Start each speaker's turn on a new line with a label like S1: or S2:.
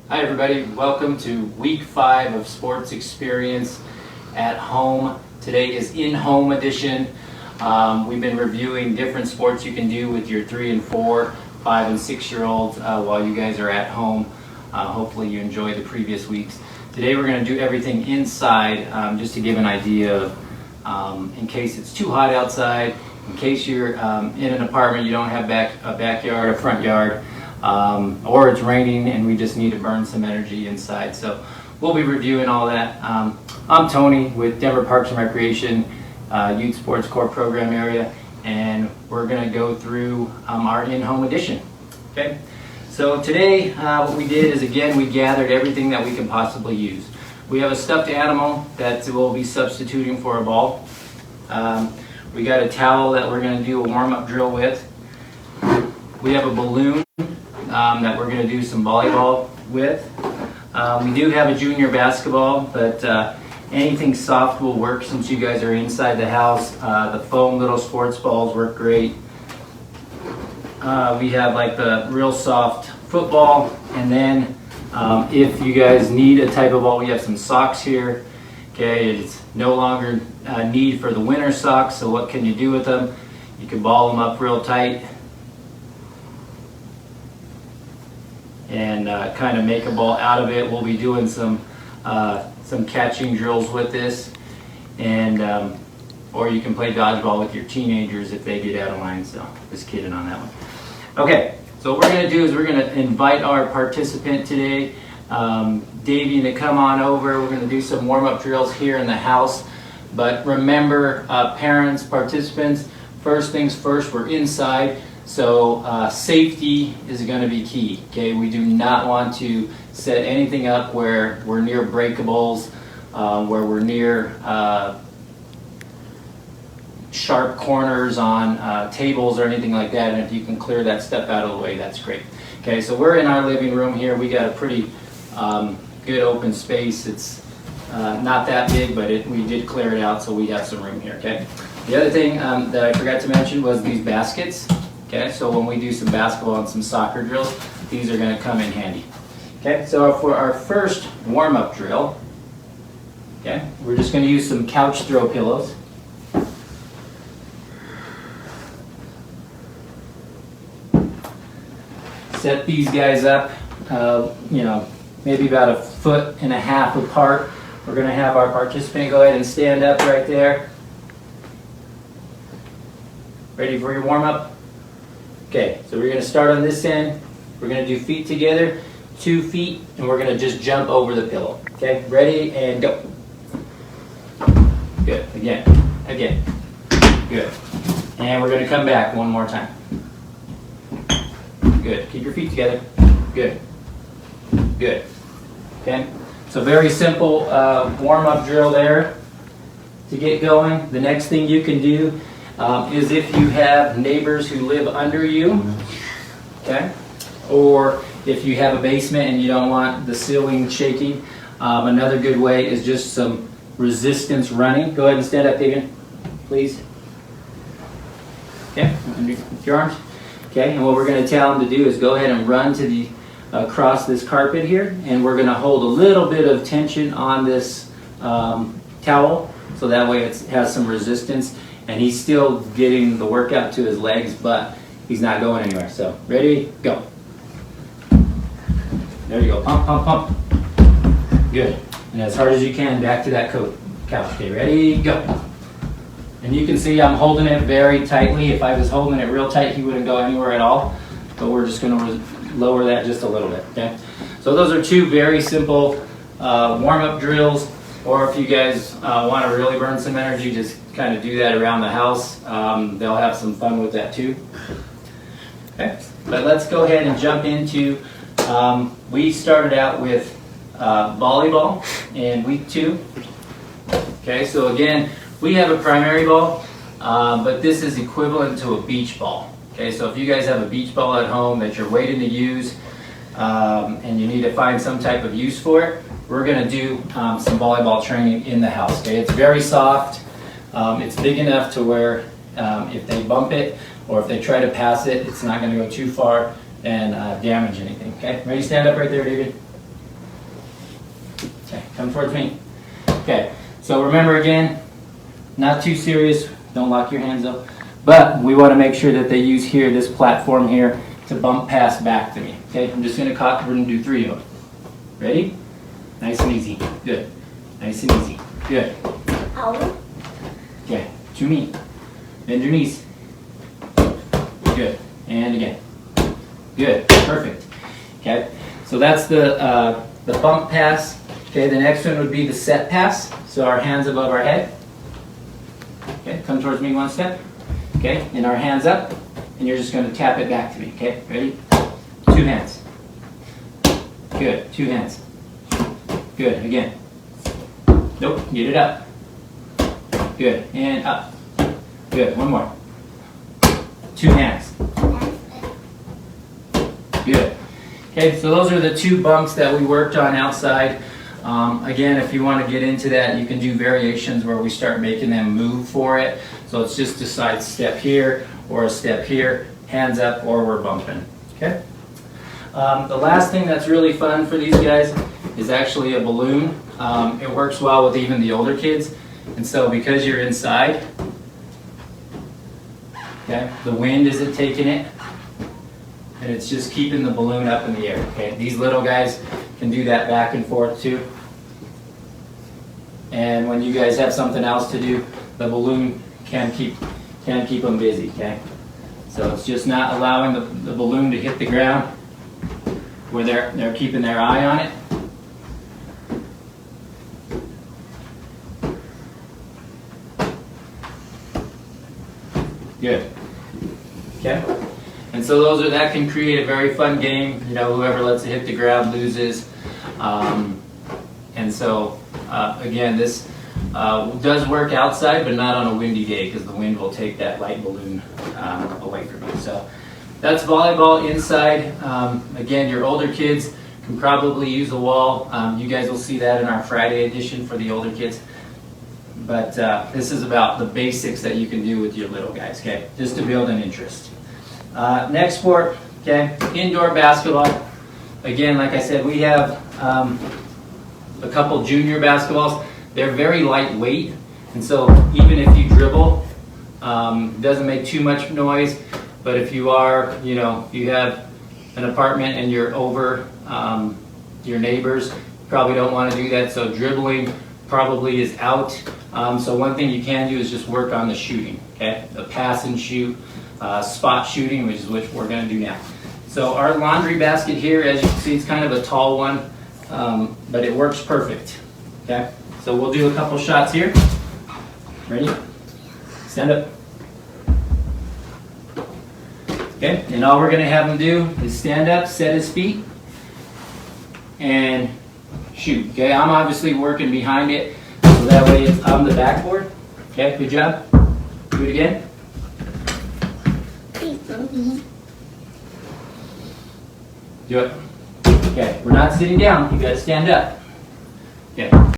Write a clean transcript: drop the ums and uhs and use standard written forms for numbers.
S1: Hi everybody, welcome to week 5 of sports experience at home. Today is in-home edition. We've been reviewing different sports you can do with your 3 and 4, 5 and 6 year olds while you guys are at home. Hopefully you enjoyed the previous weeks. Today we're going to do everything inside just to give an idea of in case it's too hot outside, in case you're in an apartment, you don't have a backyard, a front yard, or it's raining and we just need to burn some energy inside. So we'll be reviewing all that. I'm Tony with Denver Parks and Recreation Youth Sports Corps program area, and we're going to go through our in-home edition. Okay. So today what we did is, again, we gathered everything that we can possibly use. We have a stuffed animal that we'll be substituting for a ball. We got a towel that we're going to do a warm-up drill with. We have a balloon that we're going to do some volleyball with. We do have a junior basketball, but anything soft will work since you guys are inside the house. The foam little sports balls work great. We have like the real soft football, and then if you guys need a type of ball, we have some socks here. Okay, it's no longer a need for the winter socks, so what can you do with them? You can ball them up real tight and kind of make a ball out of it. We'll be doing some catching drills with this, and or you can play dodgeball with your teenagers if they get out of line. So just kidding on that one. Okay, so what we're going to do is we're going to invite our participant today, Davey, to come on over. We're going to do some warm-up drills here in the house. But remember, parents, participants, first things first, we're inside. So safety is going to be key. Okay, we do not want to set anything up where we're near breakables, where we're near sharp corners on tables or anything like that. And if you can clear that stuff out of the way, that's great. Okay, so we're in our living room here. We got a pretty good open space. It's not that big, but we did clear it out, so we have some room here. Okay. The other thing that I forgot to mention was these baskets. Okay, so when we do some basketball and some soccer drills, these are going to come in handy. Okay, so for our first warm-up drill, okay, we're just going to use some couch throw pillows. Set these guys up, maybe about 1.5 feet apart. We're going to have our participant go ahead and stand up right there. Ready for your warm-up? Okay, so we're going to start on this end. We're going to do feet together, 2 feet, and we're going to just jump over the pillow. Okay, ready and go. Good, again, good. And we're going to come back one more time. Good, keep your feet together. Good. Okay, so very simple warm-up drill there to get going. The next thing you can do is if you have neighbors who live under you, okay, or if you have a basement and you don't want the ceiling shaking, another good way is just some resistance running. Go ahead and stand up, David, please. Okay, underneath your arms. Okay, and what we're going to tell them to do is go ahead and run to the across this carpet here, and we're going to hold a little bit of tension on this towel, so that way it has some resistance, and he's still getting the workout to his legs, but he's not going anywhere. So ready, go. There you go, pump, pump, pump. Good, and as hard as you can back to that couch. Okay, ready, go. And you can see I'm holding it very tightly. If I was holding it real tight, he wouldn't go anywhere at all. But we're just going to lower that just a little bit. Okay. So those are 2 very simple warm-up drills. Or if you guys want to really burn some energy, just kind of do that around the house. They'll have some fun with that too. Okay. But let's go ahead and jump into. We started out with volleyball in week 2. Okay. So again, we have a primary ball, but this is equivalent to a beach ball. Okay, so if you guys have a beach ball at home that you're waiting to use and you need to find some type of use for it, we're going to do some volleyball training in the house. Okay, it's very soft. It's big enough to where if they bump it or if they try to pass it, it's not going to go too far and damage anything. Okay, ready to stand up right there, David? come towards me. Okay, so remember again, not too serious, don't lock your hands up, but we want to make sure that they use here, this platform here, to bump pass back to me. Okay, I'm just going to we're going to do 3 of them. Ready? Nice and easy. Good. Nice and easy. Good.
S2: Ow.
S1: Okay, to me. Bend your knees. Good. And again. Good. Perfect. Okay, so that's the bump pass. Okay, the next one would be the set pass. So our hands above our head. Okay, come towards me 1 step. Okay, and our hands up, and you're just going to tap it back to me. Okay, ready? 2 hands. Good. 2 hands. Good. Again. Nope. Get it up. Good. And up. Good. 1 more. 2 hands. Good. Okay, so those are the 2 bumps that we worked on outside. Again, if you want to get into that, you can do variations where we start making them move for it. So it's just a side step here or a step here, hands up, or we're bumping. Okay. The last thing that's really fun for these guys is actually a balloon. It works well with even the older kids. And so because you're inside, okay, the wind isn't taking it, and it's just keeping the balloon up in the air. Okay, these little guys can do that back and forth too. And when you guys have something else to do, the balloon can keep them busy. Okay, so it's just not allowing the balloon to hit the ground where they're keeping their eye on it. Good. Okay. And so that can create a very fun game. You know, whoever lets it hit the ground loses. And so again, this does work outside, but not on a windy day because the wind will take that light balloon away from you. So that's volleyball inside. Again, your older kids can probably use a wall. You guys will see that in our Friday edition for the older kids. But this is about the basics that you can do with your little guys, okay? Just to build an interest. Next sport, okay, indoor basketball. Again, like I said, we have a couple junior basketballs. They're very lightweight, and so even if you dribble, it doesn't make too much noise. But if you are, you know, if you have an apartment and you're over your neighbors, you probably don't want to do that. So dribbling probably is out. So one thing you can do is just work on the shooting, okay? The pass and shoot, spot shooting, which we're going to do now. So our laundry basket here, as you can see, it's kind of a tall one, but it works perfect, okay? So we'll do a couple shots here. Ready? Stand up. Okay, and all we're going to have him do is stand up, set his feet, and shoot. Okay, I'm obviously working behind it, so that way it's on the backboard. Okay, good job. Do it again. Do it. Okay, we're not sitting down. You got to stand up. Okay.